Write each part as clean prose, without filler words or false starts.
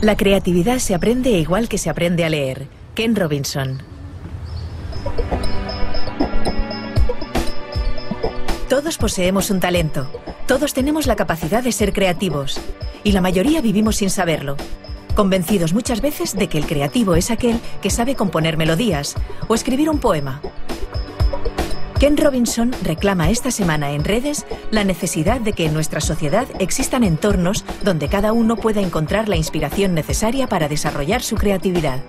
La creatividad se aprende igual que se aprende a leer. Ken Robinson. Todos poseemos un talento. Todos tenemos la capacidad de ser creativos. Y la mayoría vivimos sin saberlo. Convencidos muchas veces de que el creativo es aquel que sabe componer melodías o escribir un poema. Ken Robinson reclama esta semana en redes la necesidad de que en nuestra sociedad existan entornos donde cada uno pueda encontrar la inspiración necesaria para desarrollar su creatividad.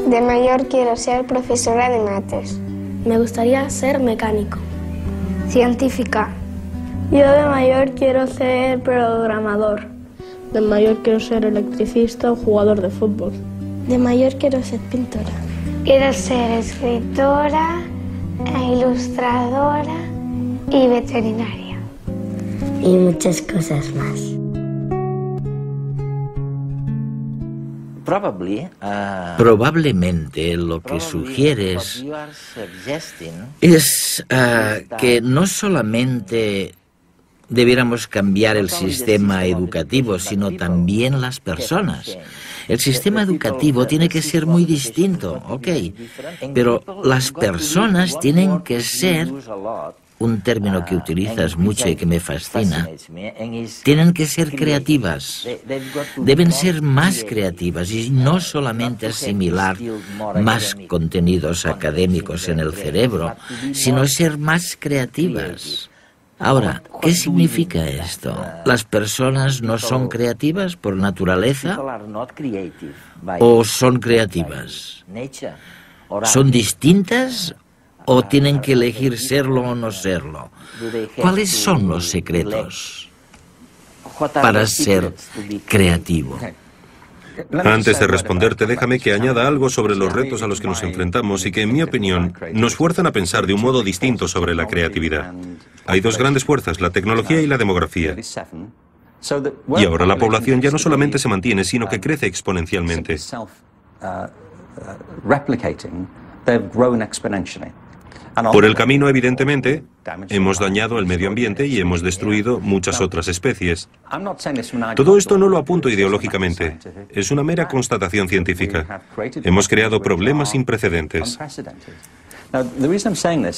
De mayor quiero ser profesora de mates. Me gustaría ser mecánico. Científica. Yo de mayor quiero ser programador. De mayor quiero ser electricista o jugador de fútbol. De mayor quiero ser pintora. Quiero ser escritora, ilustradora y veterinaria. Y muchas cosas más. Probablemente lo que sugieres es que no solamente debiéramos cambiar el sistema educativo, sino también las personas. El sistema educativo tiene que ser muy distinto, ok, pero las personas tienen que ser, un término que utilizas mucho y que me fascina, tienen que ser creativas, deben ser más creativas y no solamente asimilar más contenidos académicos en el cerebro, sino ser más creativas. Ahora, ¿qué significa esto? ¿Las personas no son creativas por naturaleza? ¿O son creativas? ¿Son distintas o tienen que elegir serlo o no serlo? ¿Cuáles son los secretos para ser creativo? Antes de responderte, déjame que añada algo sobre los retos a los que nos enfrentamos y que, en mi opinión, nos fuerzan a pensar de un modo distinto sobre la creatividad. Hay dos grandes fuerzas, la tecnología y la demografía. Y ahora la población ya no solamente se mantiene, sino que crece exponencialmente. Por el camino, evidentemente, hemos dañado el medio ambiente y hemos destruido muchas otras especies. Todo esto no lo apunto ideológicamente, es una mera constatación científica. Hemos creado problemas sin precedentes.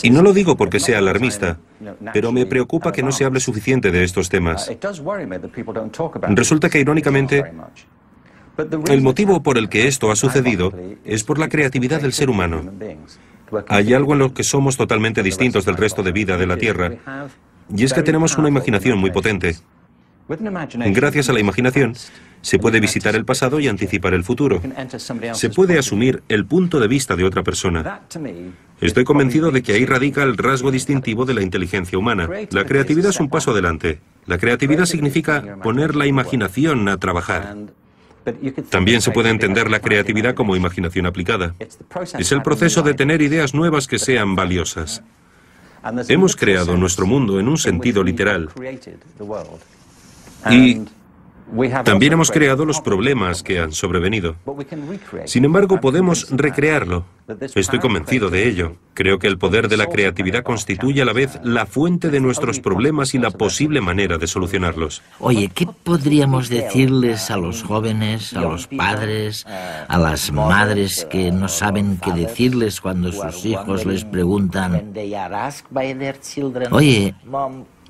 Y no lo digo porque sea alarmista, pero me preocupa que no se hable suficiente de estos temas. Resulta que, irónicamente, el motivo por el que esto ha sucedido es por la creatividad del ser humano. Hay algo en lo que somos totalmente distintos del resto de vida de la Tierra, y es que tenemos una imaginación muy potente. Gracias a la imaginación, se puede visitar el pasado y anticipar el futuro. Se puede asumir el punto de vista de otra persona. Estoy convencido de que ahí radica el rasgo distintivo de la inteligencia humana. La creatividad es un paso adelante. La creatividad significa poner la imaginación a trabajar. También se puede entender la creatividad como imaginación aplicada. Es el proceso de tener ideas nuevas que sean valiosas. Hemos creado nuestro mundo en un sentido literal. Y también hemos creado los problemas que han sobrevenido. Sin embargo, podemos recrearlo. Estoy convencido de ello. Creo que el poder de la creatividad constituye a la vez la fuente de nuestros problemas y la posible manera de solucionarlos. Oye, ¿qué podríamos decirles a los jóvenes, a los padres, a las madres que no saben qué decirles cuando sus hijos les preguntan: oye,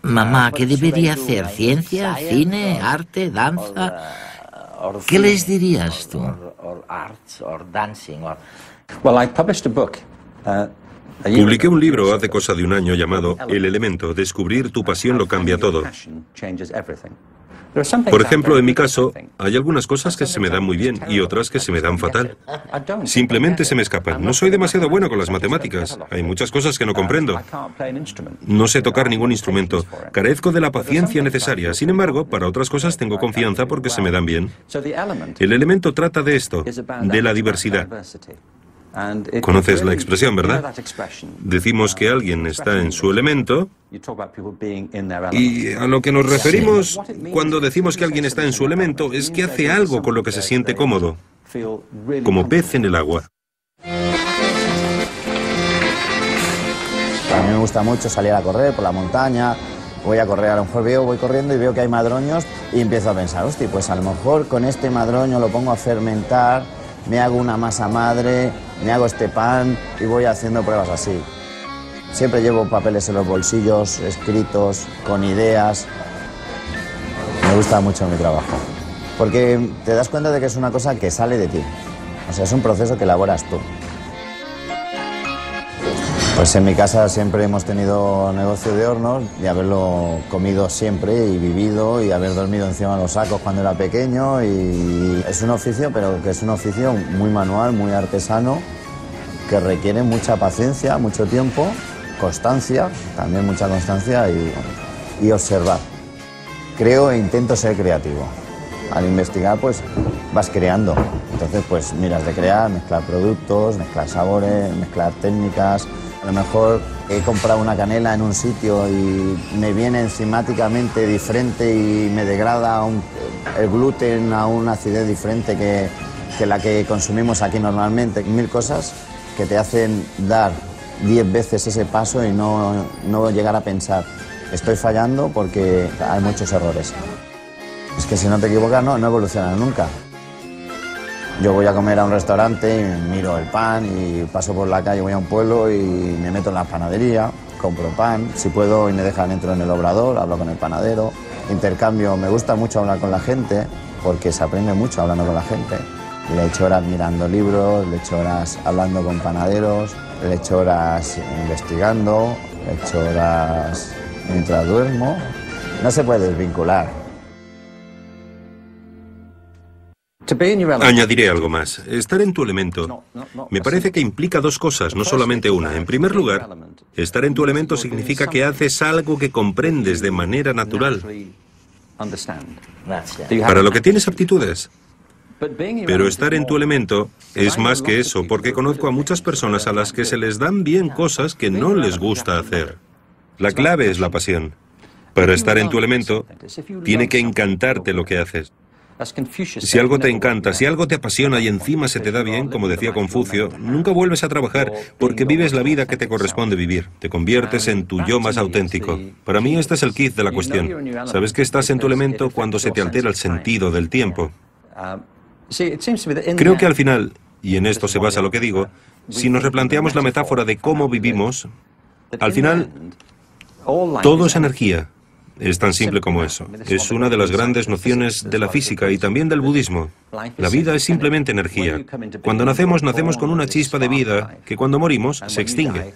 mamá, ¿qué debería hacer? ¿Ciencia, cine, arte, danza? ¿Qué les dirías tú? Publiqué un libro hace cosa de un año llamado El Elemento, descubrir tu pasión lo cambia todo. Por ejemplo, en mi caso, hay algunas cosas que se me dan muy bien y otras que se me dan fatal. Simplemente se me escapan. No soy demasiado bueno con las matemáticas. Hay muchas cosas que no comprendo. No sé tocar ningún instrumento. Carezco de la paciencia necesaria. Sin embargo, para otras cosas tengo confianza porque se me dan bien. El elemento trata de esto, de la diversidad. Conoces la expresión, ¿verdad? Decimos que alguien está en su elemento y a lo que nos referimos cuando decimos que alguien está en su elemento es que hace algo con lo que se siente cómodo, como pez en el agua. A mí me gusta mucho salir a correr por la montaña, Voy a correr, a lo mejor voy corriendo y veo que hay madroños y empiezo a pensar, hostia, pues a lo mejor con este madroño lo pongo a fermentar, me hago una masa madre, me hago este pan y voy haciendo pruebas así. Siempre llevo papeles en los bolsillos, escritos, con ideas. Me gusta mucho mi trabajo, porque te das cuenta de que es una cosa que sale de ti. O sea, es un proceso que elaboras tú. Pues en mi casa siempre hemos tenido negocio de hornos, de haberlo comido siempre y vivido y haber dormido encima de los sacos cuando era pequeño. Y es un oficio, pero que es un oficio muy manual, muy artesano, que requiere mucha paciencia, mucho tiempo, constancia, también mucha constancia y observar. Creo e intento ser creativo. Al investigar, pues vas creando. Entonces, pues miras de crear, mezclar productos, mezclar sabores, mezclar técnicas. A lo mejor he comprado una canela en un sitio y me viene enzimáticamente diferente y me degrada el gluten a una acidez diferente que la que consumimos aquí normalmente. 1000 cosas que te hacen dar 10 veces ese paso y no llegar a pensar, estoy fallando porque hay muchos errores. Es que si no te equivocas, no evolucionas nunca. Yo voy a comer a un restaurante y miro el pan y paso por la calle, voy a un pueblo y me meto en la panadería, compro pan, si puedo y me dejan entro en el obrador, hablo con el panadero, intercambio, me gusta mucho hablar con la gente porque se aprende mucho hablando con la gente. Le echo horas mirando libros, le echo horas hablando con panaderos, le echo horas investigando, le echo horas mientras duermo. No se puede desvincular. Añadiré algo más. Estar en tu elemento me parece que implica dos cosas, no solamente una. En primer lugar, estar en tu elemento significa que haces algo que comprendes de manera natural, para lo que tienes aptitudes. Pero estar en tu elemento es más que eso, porque conozco a muchas personas a las que se les dan bien cosas que no les gusta hacer. La clave es la pasión. Para estar en tu elemento, tiene que encantarte lo que haces. Si algo te encanta, si algo te apasiona y encima se te da bien, como decía Confucio, nunca vuelves a trabajar porque vives la vida que te corresponde vivir. Te conviertes en tu yo más auténtico. Para mí este es el kit de la cuestión. Sabes que estás en tu elemento cuando se te altera el sentido del tiempo. Creo que al final, y en esto se basa lo que digo, si nos replanteamos la metáfora de cómo vivimos, al final todo es energía. Es tan simple como eso. Es una de las grandes nociones de la física y también del budismo. La vida es simplemente energía. Cuando nacemos, nacemos con una chispa de vida que cuando morimos se extingue.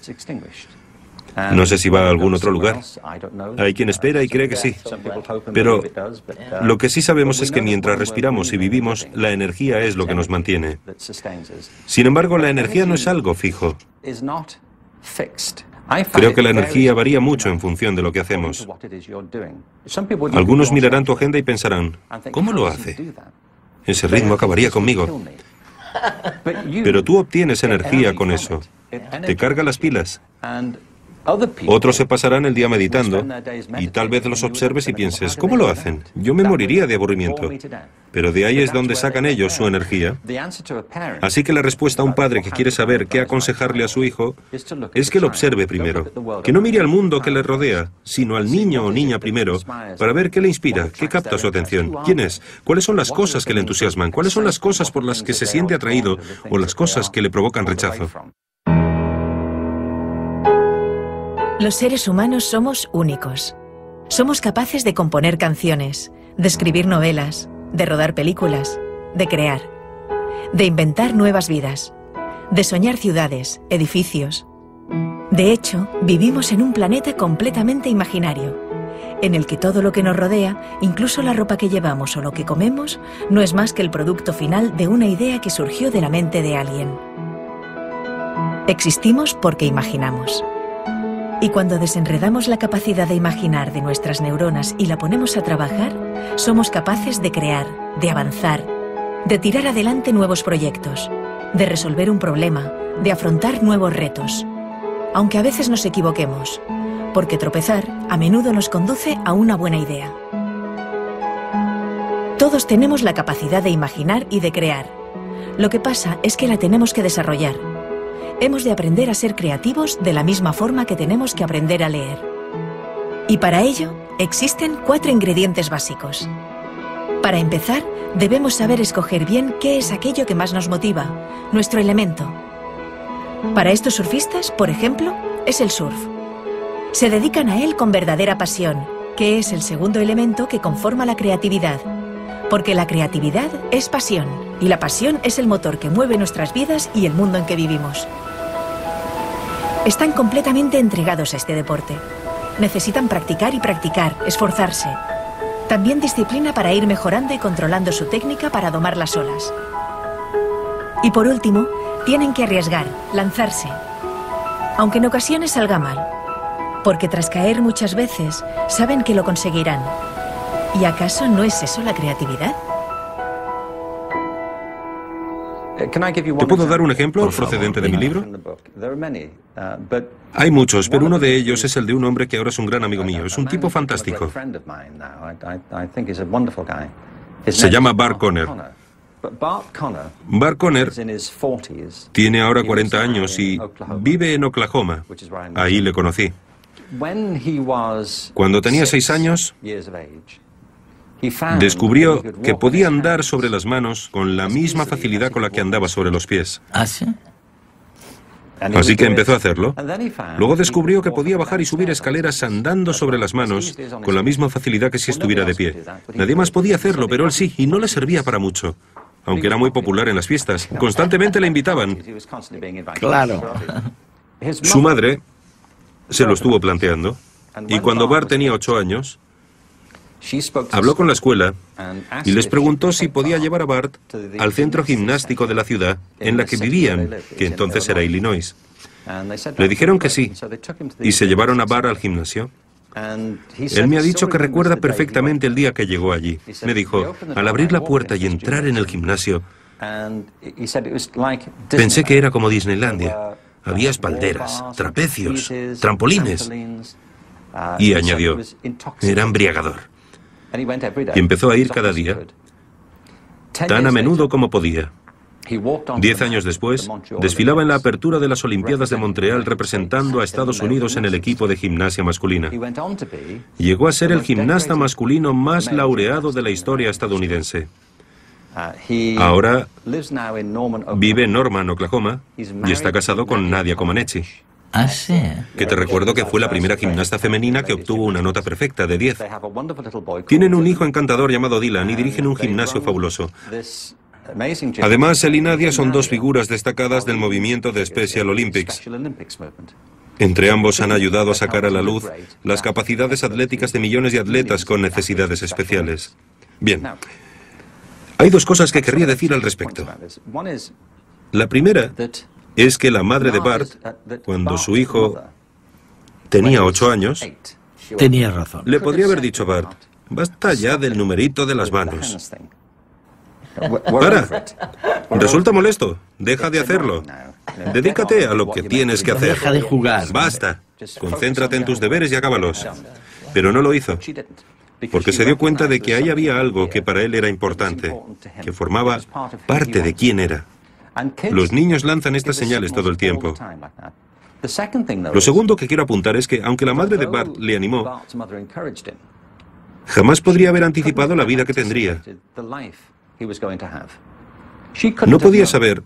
No sé si va a algún otro lugar. Hay quien espera y cree que sí. Pero lo que sí sabemos es que mientras respiramos y vivimos, la energía es lo que nos mantiene. Sin embargo, la energía no es algo fijo. Creo que la energía varía mucho en función de lo que hacemos. Algunos mirarán tu agenda y pensarán, ¿cómo lo hace? Ese ritmo acabaría conmigo. Pero tú obtienes energía con eso. Te carga las pilas. Otros se pasarán el día meditando y tal vez los observes y pienses, ¿cómo lo hacen? Yo me moriría de aburrimiento. Pero de ahí es donde sacan ellos su energía. Así que la respuesta a un padre que quiere saber qué aconsejarle a su hijo es que lo observe primero. Que no mire al mundo que le rodea, sino al niño o niña primero, para ver qué le inspira, qué capta su atención, quién es, cuáles son las cosas que le entusiasman, cuáles son las cosas por las que se siente atraído o las cosas que le provocan rechazo. Los seres humanos somos únicos. Somos capaces de componer canciones, de escribir novelas, de rodar películas, de crear, de inventar nuevas vidas, de soñar ciudades, edificios. De hecho, vivimos en un planeta completamente imaginario, en el que todo lo que nos rodea, incluso la ropa que llevamos o lo que comemos, no es más que el producto final de una idea que surgió de la mente de alguien. Existimos porque imaginamos. Y cuando desenredamos la capacidad de imaginar de nuestras neuronas y la ponemos a trabajar, somos capaces de crear, de avanzar, de tirar adelante nuevos proyectos, de resolver un problema, de afrontar nuevos retos. Aunque a veces nos equivoquemos, porque tropezar a menudo nos conduce a una buena idea. Todos tenemos la capacidad de imaginar y de crear. Lo que pasa es que la tenemos que desarrollar. Hemos de aprender a ser creativos de la misma forma que tenemos que aprender a leer. Y para ello, existen 4 ingredientes básicos. Para empezar, debemos saber escoger bien qué es aquello que más nos motiva, nuestro elemento. Para estos surfistas, por ejemplo, es el surf. Se dedican a él con verdadera pasión, que es el segundo elemento que conforma la creatividad. Porque la creatividad es pasión, y la pasión es el motor que mueve nuestras vidas y el mundo en que vivimos. Están completamente entregados a este deporte. Necesitan practicar y practicar, esforzarse. También disciplina para ir mejorando y controlando su técnica para domar las olas. Y por último, tienen que arriesgar, lanzarse. Aunque en ocasiones salga mal. Porque tras caer muchas veces, saben que lo conseguirán. ¿Y acaso no es eso la creatividad? ¿Te puedo dar un ejemplo procedente de mi libro? Hay muchos, pero uno de ellos es el de un hombre que ahora es un gran amigo mío. Es un tipo fantástico. Se llama Bart Conner. Bart Conner tiene ahora 40 años y vive en Oklahoma. Ahí le conocí. Cuando tenía 6 años, descubrió que podía andar sobre las manos con la misma facilidad con la que andaba sobre los pies. ¿Ah, sí? Así que empezó a hacerlo. Luego descubrió que podía bajar y subir escaleras andando sobre las manos con la misma facilidad que si estuviera de pie. Nadie más podía hacerlo, pero él sí, y no le servía para mucho. Aunque era muy popular en las fiestas. Constantemente le invitaban. Claro. Su madre se lo estuvo planteando. Y cuando Bart tenía 8 años, habló con la escuela y les preguntó si podía llevar a Bart al centro gimnástico de la ciudad en la que vivían, que entonces era Illinois. Le dijeron que sí, y se llevaron a Bart al gimnasio. Él me ha dicho que recuerda perfectamente el día que llegó allí. Me dijo, al abrir la puerta y entrar en el gimnasio, pensé que era como Disneylandia. Había espalderas, trapecios, trampolines. Y añadió, era embriagador. Y empezó a ir cada día, tan a menudo como podía. 10 años después, desfilaba en la apertura de las Olimpiadas de Montreal representando a Estados Unidos en el equipo de gimnasia masculina. Llegó a ser el gimnasta masculino más laureado de la historia estadounidense. Ahora vive en Norman, Oklahoma, y está casado con Nadia Comaneci. ¿Ah, sí? Que te recuerdo que fue la primera gimnasta femenina que obtuvo una nota perfecta de 10. Tienen un hijo encantador llamado Dylan y dirigen un gimnasio fabuloso. Además, él y Nadia son 2 figuras destacadas del movimiento de Special Olympics. Entre ambos han ayudado a sacar a la luz las capacidades atléticas de millones de atletas con necesidades especiales. Bien, hay 2 cosas que querría decir al respecto. La primera es que la madre de Bart, cuando su hijo tenía 8 años, Tenía razón. le podría haber dicho a Bart, basta ya del numerito de las manos. Para, resulta molesto, deja de hacerlo. Dedícate a lo que tienes que hacer. Deja de jugar. Basta, concéntrate en tus deberes y acábalos. Pero no lo hizo, porque se dio cuenta de que ahí había algo que para él era importante, que formaba parte de quién era. Los niños lanzan estas señales todo el tiempo. Lo segundo que quiero apuntar es que, aunque la madre de Bart le animó, jamás podría haber anticipado la vida que tendría. No podía saber,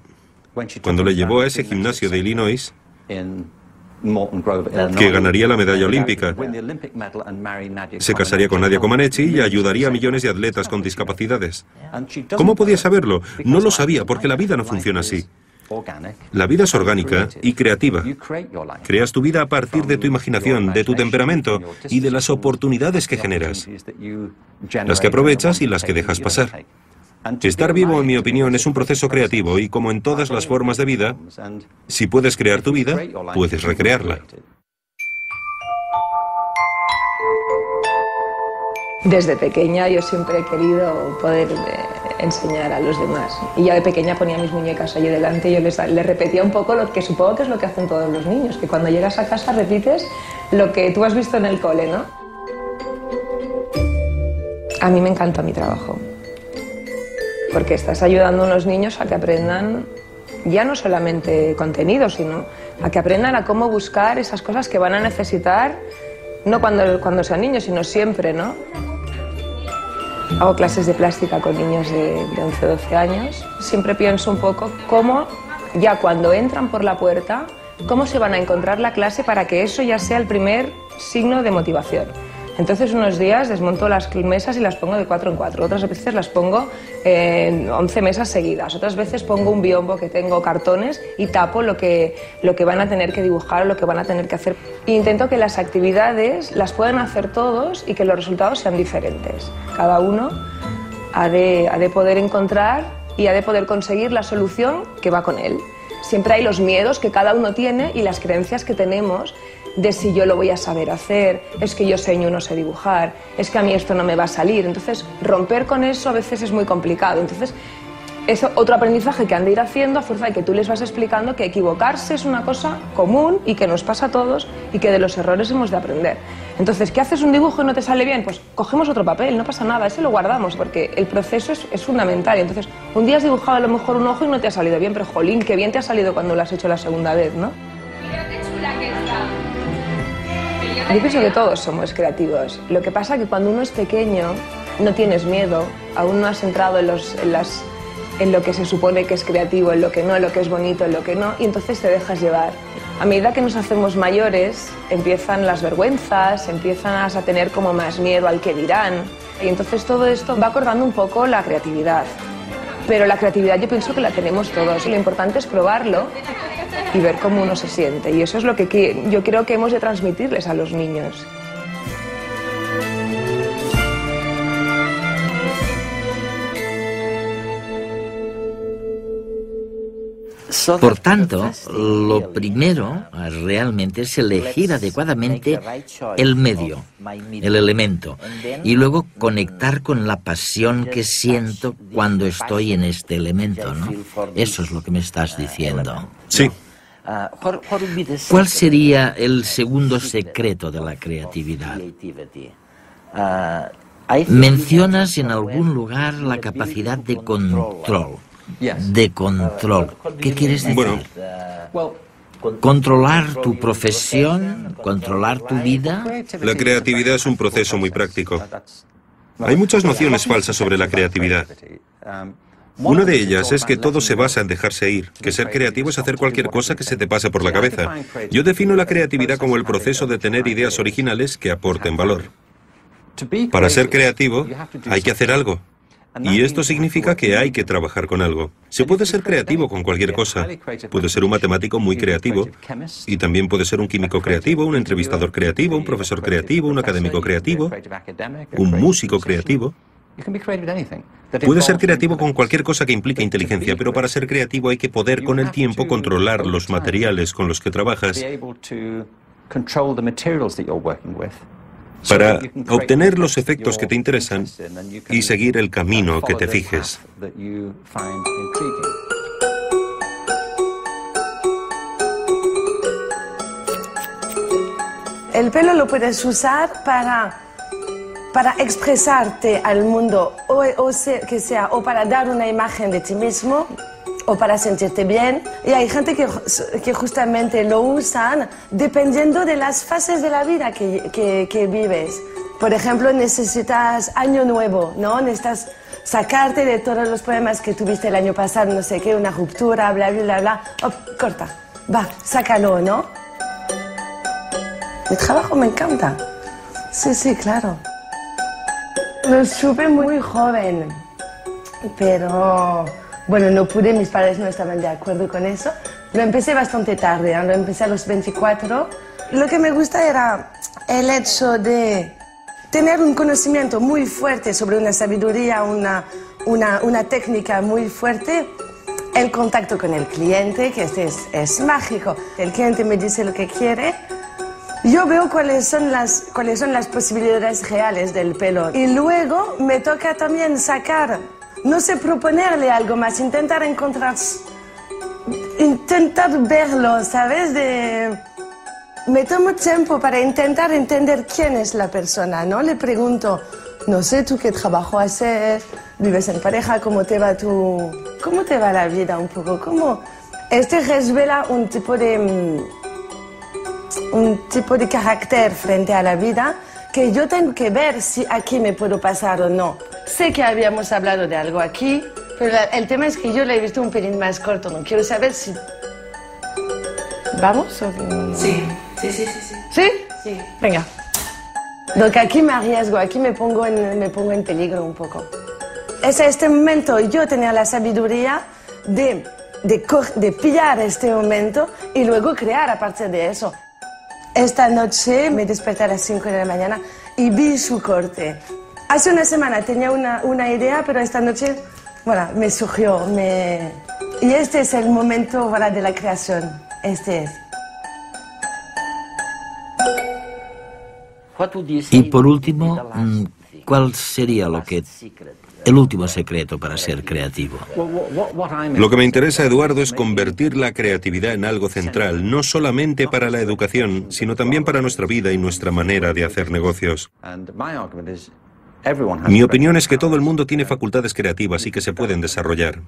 cuando le llevó a ese gimnasio de Illinois, que ganaría la medalla olímpica. Se casaría con Nadia Comaneci y ayudaría a millones de atletas con discapacidades. ¿Cómo podía saberlo? No lo sabía, porque la vida no funciona así. La vida es orgánica y creativa. Creas tu vida a partir de tu imaginación, de tu temperamento y de las oportunidades que generas. Las que aprovechas y las que dejas pasar. Estar vivo, en mi opinión, es un proceso creativo y, como en todas las formas de vida, si puedes crear tu vida, puedes recrearla. Desde pequeña yo siempre he querido poder enseñar a los demás. Y ya de pequeña ponía mis muñecas allí delante y yo les repetía un poco lo que supongo que es lo que hacen todos los niños, que cuando llegas a casa repites lo que tú has visto en el cole, ¿no? A mí me encanta mi trabajo. Porque estás ayudando a unos niños a que aprendan ya no solamente contenido, sino a que aprendan a cómo buscar esas cosas que van a necesitar No cuando sean niños, sino siempre, ¿no? Hago clases de plástica con niños de 11 o 12 años. Siempre pienso un poco cómo, ya cuando entran por la puerta, cómo se van a encontrar la clase para que eso ya sea el primer signo de motivación. Entonces unos días desmonto las mesas y las pongo de 4 en 4, otras veces las pongo en 11 mesas seguidas, otras veces pongo un biombo que tengo cartones y tapo lo que van a tener que dibujar o lo que van a tener que hacer. E intento que las actividades las puedan hacer todos y que los resultados sean diferentes. Cada uno ha de poder encontrar y ha de poder conseguir la solución que va con él. Siempre hay los miedos que cada uno tiene y las creencias que tenemos de si yo lo voy a saber hacer, es que yo seño no sé dibujar, es que a mí esto no me va a salir. Entonces, romper con eso a veces es muy complicado. Entonces, es otro aprendizaje que han de ir haciendo a fuerza de que tú les vas explicando que equivocarse es una cosa común y que nos pasa a todos y que de los errores hemos de aprender. Entonces, ¿qué haces un dibujo y no te sale bien? Pues cogemos otro papel, no pasa nada, ese lo guardamos porque el proceso es fundamental. Y entonces, un día has dibujado a lo mejor un ojo y no te ha salido bien, pero jolín, qué bien te ha salido cuando lo has hecho la segunda vez, ¿no? Mira qué chula que está. Yo pienso que todos somos creativos. Lo que pasa es que cuando uno es pequeño no tienes miedo, aún no has entrado en lo que se supone que es creativo, en lo que no, en lo que es bonito, en lo que no, y entonces te dejas llevar. A medida que nos hacemos mayores, empiezan las vergüenzas, empiezas a tener como más miedo al que dirán, y entonces todo esto va cortando un poco la creatividad. Pero la creatividad yo pienso que la tenemos todos, y lo importante es probarlo y ver cómo uno se siente, y eso es lo que yo creo que hemos de transmitirles a los niños. Por tanto, lo primero realmente es elegir adecuadamente el medio, el elemento, y luego conectar con la pasión que siento cuando estoy en este elemento, ¿no? Eso es lo que me estás diciendo. Sí. ¿Cuál sería el segundo secreto de la creatividad? Mencionas en algún lugar la capacidad de control. De control. ¿Qué quieres decir? Bueno, ¿controlar tu profesión? ¿Controlar tu vida? la creatividad es un proceso muy práctico. Hay muchas nociones falsas sobre la creatividad. Una de ellas es que todo se basa en dejarse ir, que ser creativo es hacer cualquier cosa que se te pase por la cabeza. Yo defino la creatividad como el proceso de tener ideas originales que aporten valor. Para ser creativo hay que hacer algo. Y esto significa que hay que trabajar con algo. Se puede ser creativo con cualquier cosa. Puede ser un matemático muy creativo y también puede ser un químico creativo, un entrevistador creativo, un profesor creativo, un académico creativo, un músico creativo. Puede ser creativo con cualquier cosa que implique inteligencia, pero para ser creativo hay que poder con el tiempo controlar los materiales con los que trabajas para obtener los efectos que te interesan y seguir el camino que te fijes. El pelo lo puedes usar para expresarte al mundo, o para dar una imagen de ti mismo, o para sentirte bien. Y hay gente que justamente lo usan dependiendo de las fases de la vida que vives. Por ejemplo, necesitas año nuevo, ¿no? Necesitas sacarte de todos los problemas que tuviste el año pasado, no sé qué, una ruptura, bla, bla, bla, bla. Oh, corta, va, sácalo, ¿no? Mi trabajo me encanta. Sí, sí, claro. Lo supe muy joven, pero... Bueno, no pude, mis padres no estaban de acuerdo con eso. Lo empecé bastante tarde, ¿eh? Lo empecé a los 24. Lo que me gusta era el hecho de tener un conocimiento muy fuerte sobre una sabiduría, una técnica muy fuerte. El contacto con el cliente, que es mágico. El cliente me dice lo que quiere. Yo veo cuáles son las posibilidades reales del pelo. Y luego me toca también sacar... No sé, proponerle algo más, intentar verlo, ¿sabes? Me tomo tiempo para intentar entender quién es la persona, ¿no? Le pregunto, no sé, ¿tú qué trabajo haces? ¿Vives en pareja? ¿Cómo te va la vida un poco? ¿Cómo? Revela un tipo de un tipo de carácter frente a la vida que yo tengo que ver si aquí me puedo pasar o no. Sé que habíamos hablado de algo aquí, pero el tema es que yo lo he visto un pelín más corto. No quiero saber si... ¿Vamos? ¿O... Sí. ¿Sí? Sí. Venga. Donc aquí me arriesgo, aquí me pongo en peligro un poco. Es este momento, yo tenía la sabiduría de pillar este momento y luego crear a partir de eso. Esta noche me desperté a las 5 de la mañana y vi su corte. Hace una semana tenía una idea, pero esta noche, bueno, me surgió. Y este es el momento, bueno, de la creación. Este es. Y por último, ¿cuál sería el último secreto para ser creativo? Lo que me interesa, Eduardo, es convertir la creatividad en algo central, no solamente para la educación, sino también para nuestra vida y nuestra manera de hacer negocios. Mi opinión es que todo el mundo tiene facultades creativas y que se pueden desarrollar.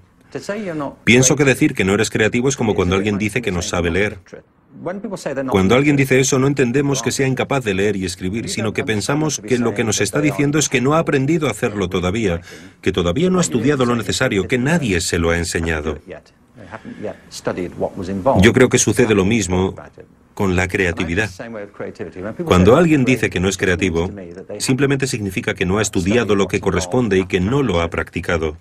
Pienso que decir que no eres creativo es como cuando alguien dice que no sabe leer. Cuando alguien dice eso, no entendemos que sea incapaz de leer y escribir, sino que pensamos que lo que nos está diciendo es que no ha aprendido a hacerlo todavía, que todavía no ha estudiado lo necesario, que nadie se lo ha enseñado. Yo creo que sucede lo mismo con la creatividad. Cuando alguien dice que no es creativo, simplemente significa que no ha estudiado lo que corresponde y que no lo ha practicado.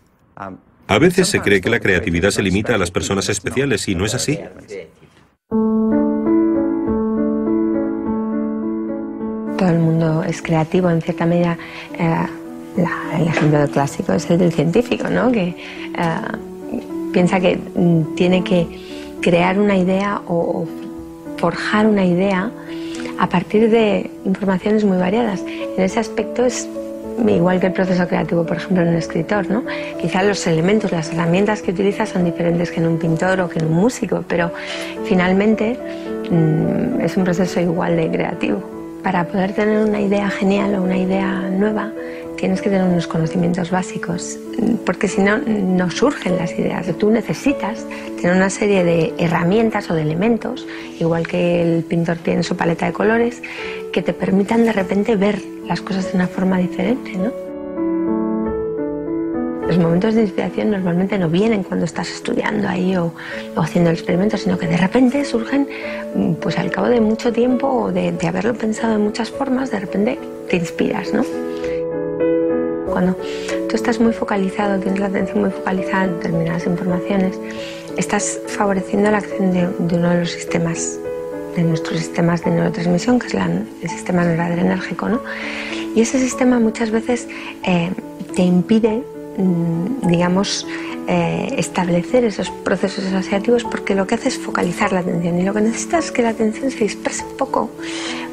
A veces se cree que la creatividad se limita a las personas especiales y no es así. Todo el mundo es creativo, en cierta medida. El ejemplo clásico es el del científico, ¿no? Que piensa que tiene que crear una idea o forjar una idea a partir de informaciones muy variadas. En ese aspecto es igual que el proceso creativo, por ejemplo, en un escritor, ¿no? Quizá los elementos, las herramientas que utiliza son diferentes que en un pintor o que en un músico, pero finalmente es un proceso igual de creativo. Para poder tener una idea genial o una idea nueva, tienes que tener unos conocimientos básicos, porque si no, no surgen las ideas. Tú necesitas tener una serie de herramientas o de elementos, igual que el pintor tiene su paleta de colores, que te permitan de repente ver las cosas de una forma diferente, ¿no? Los momentos de inspiración normalmente no vienen cuando estás estudiando ahí o haciendo el experimento, sino que de repente surgen, pues al cabo de mucho tiempo o de haberlo pensado de muchas formas, de repente te inspiras, ¿no? Cuando tú estás muy focalizado, tienes la atención muy focalizada en determinadas informaciones, estás favoreciendo la acción de uno de los sistemas, de nuestros sistemas de neurotransmisión, que es el sistema noradrenérgico, ¿no? Y ese sistema muchas veces te impide, digamos, establecer esos procesos asociativos, porque lo que hace es focalizar la atención y lo que necesitas es que la atención se disperse un poco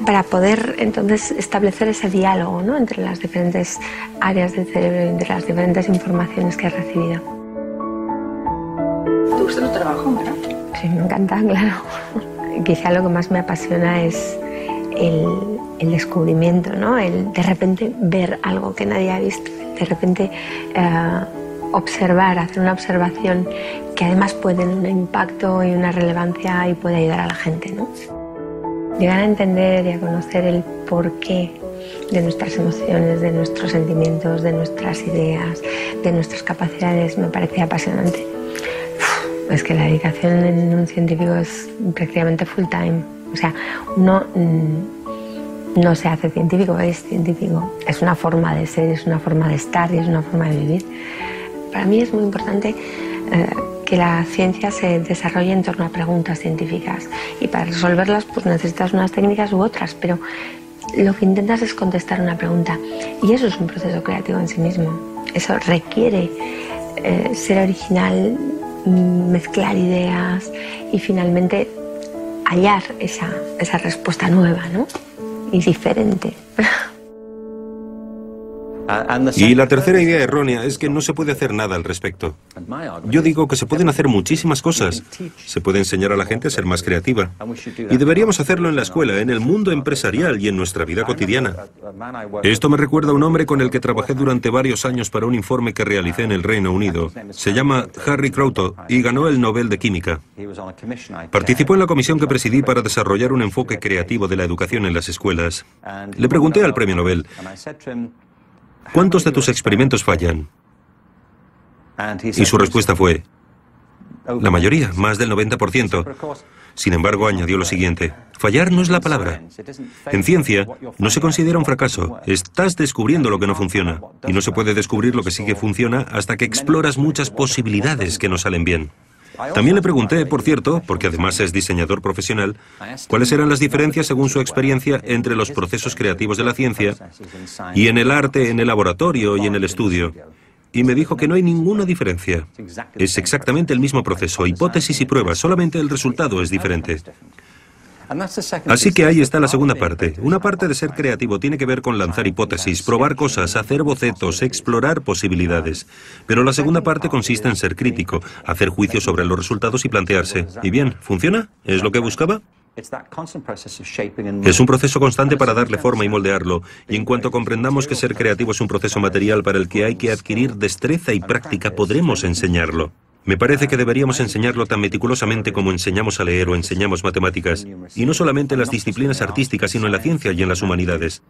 para poder entonces establecer ese diálogo, ¿no?, entre las diferentes áreas del cerebro y entre las diferentes informaciones que has recibido. ¿Te gusta tu trabajo, verdad? Sí, me encanta, claro. Quizá lo que más me apasiona es el descubrimiento, ¿no? El de repente ver algo que nadie ha visto, de repente observar, hacer una observación que además puede tener un impacto y una relevancia y puede ayudar a la gente, ¿no? Llegar a entender y a conocer el porqué de nuestras emociones, de nuestros sentimientos, de nuestras ideas, de nuestras capacidades, me parece apasionante. Es que la dedicación en un científico es prácticamente full time. O sea, uno no se hace científico, es científico. Es una forma de ser, es una forma de estar y es una forma de vivir. Para mí es muy importante que la ciencia se desarrolle en torno a preguntas científicas. Y para resolverlas pues necesitas unas técnicas u otras, pero lo que intentas es contestar una pregunta. Y eso es un proceso creativo en sí mismo. Eso requiere ser original, mezclar ideas y finalmente hallar esa respuesta nueva, ¿no? Y diferente. Y la tercera idea errónea es que no se puede hacer nada al respecto. Yo digo que se pueden hacer muchísimas cosas. Se puede enseñar a la gente a ser más creativa. Y deberíamos hacerlo en la escuela, en el mundo empresarial y en nuestra vida cotidiana. Esto me recuerda a un hombre con el que trabajé durante varios años para un informe que realicé en el Reino Unido. Se llama Harry Kroto y ganó el Nobel de Química. Participó en la comisión que presidí para desarrollar un enfoque creativo de la educación en las escuelas. Le pregunté al premio Nobel: ¿cuántos de tus experimentos fallan? Y su respuesta fue: la mayoría, más del 90%. Sin embargo, añadió lo siguiente: fallar no es la palabra. En ciencia, no se considera un fracaso. Estás descubriendo lo que no funciona. Y no se puede descubrir lo que sí que funciona hasta que exploras muchas posibilidades que no salen bien. También le pregunté, por cierto, porque además es diseñador profesional, cuáles eran las diferencias según su experiencia entre los procesos creativos de la ciencia y en el arte, en el laboratorio y en el estudio. Y me dijo que no hay ninguna diferencia. Es exactamente el mismo proceso, hipótesis y pruebas, solamente el resultado es diferente. Así que ahí está la segunda parte. Una parte de ser creativo tiene que ver con lanzar hipótesis, probar cosas, hacer bocetos, explorar posibilidades. Pero la segunda parte consiste en ser crítico, hacer juicios sobre los resultados y plantearse: ¿y bien, funciona? ¿Es lo que buscaba? Es un proceso constante para darle forma y moldearlo, y en cuanto comprendamos que ser creativo es un proceso material para el que hay que adquirir destreza y práctica, podremos enseñarlo. Me parece que deberíamos enseñarlo tan meticulosamente como enseñamos a leer o enseñamos matemáticas, y no solamente en las disciplinas artísticas, sino en la ciencia y en las humanidades.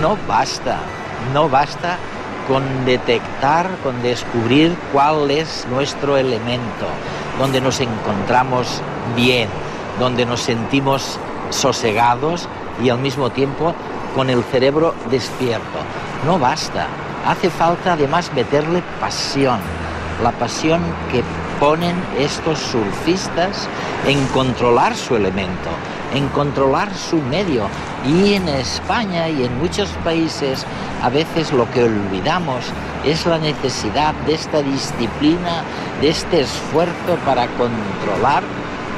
No basta con detectar, con descubrir cuál es nuestro elemento, donde nos encontramos bien, donde nos sentimos sosegados y al mismo tiempo con el cerebro despierto. No basta, hace falta además meterle pasión, la pasión que ponen estos surfistas en controlar su elemento, en controlar su medio. Y en España y en muchos países a veces lo que olvidamos es la necesidad de esta disciplina, de este esfuerzo para controlar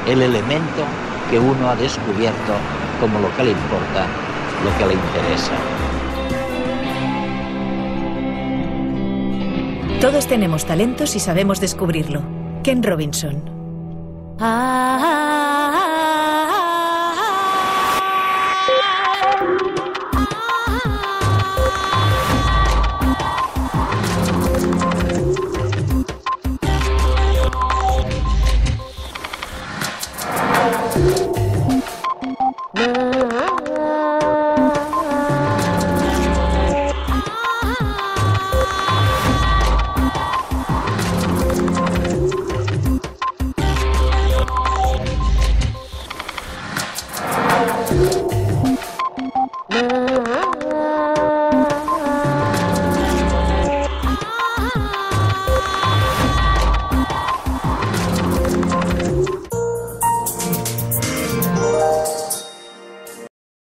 el elemento que uno ha descubierto como lo que le importa, lo que le interesa. Todos tenemos talentos y sabemos descubrirlo. Ken Robinson.